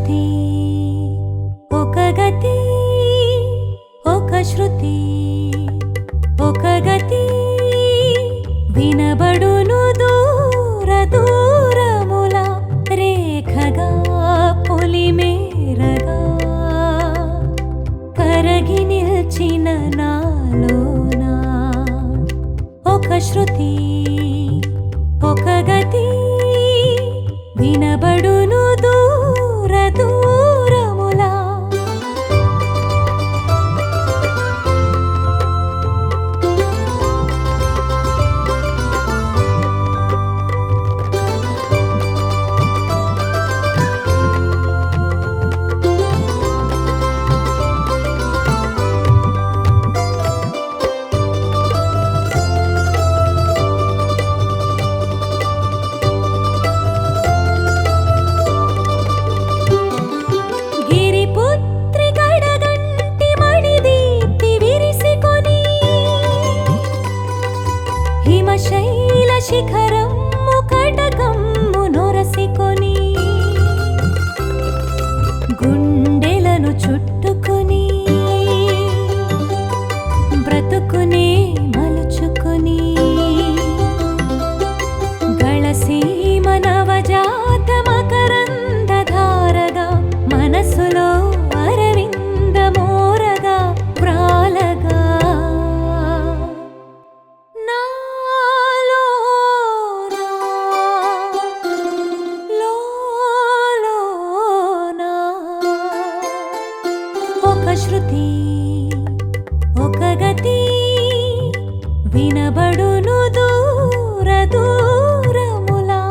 శృతి ఒక గతి ఒక శృతి ఒక గతి వినబడును దూర దూరముల రేఖగా పొలిమేరగా కరగి నిల్చిన నాలోనా ఒక శృతి ఒక గతి వినబడును దూర దూరములా హిమశైల శిఖరము కటకమ్ము నొరసికొని గుండెలను చుట్టుకొని బ్రతుకునే మలుచుకొని గళసీమ నవజాత మకరంద ధారగా మనసులో అరవింద మోరగా ప్రాలగా ఒక శృతి ఒక గతి వినబడును దూర దూరములా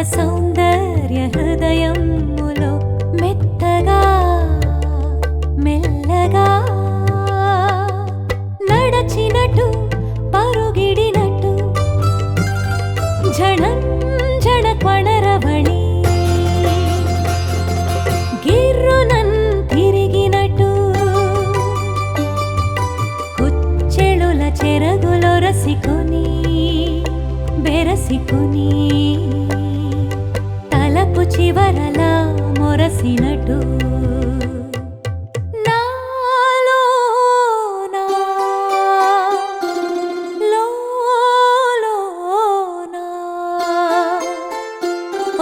సౌందర్య హృదయములో మెత్తగా మెల్లగా నడచినట్టు పరుగిడినట్టు ఝణం ఝణ కొణరవళి గిర్రునన్ తిరిగినట్టు కుచ్చెళుల చెరగులో రసికొని బెరసికొని తలపు చివరలా మొరసినట్టు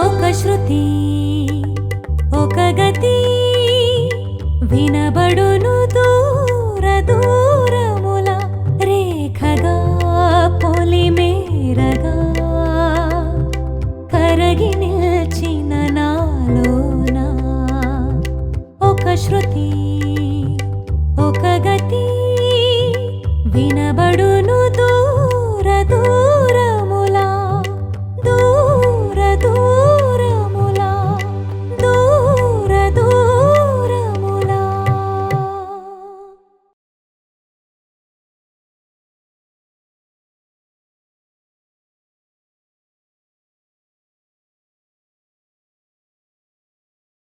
ఒక శృతి ఒక గతి వినబడును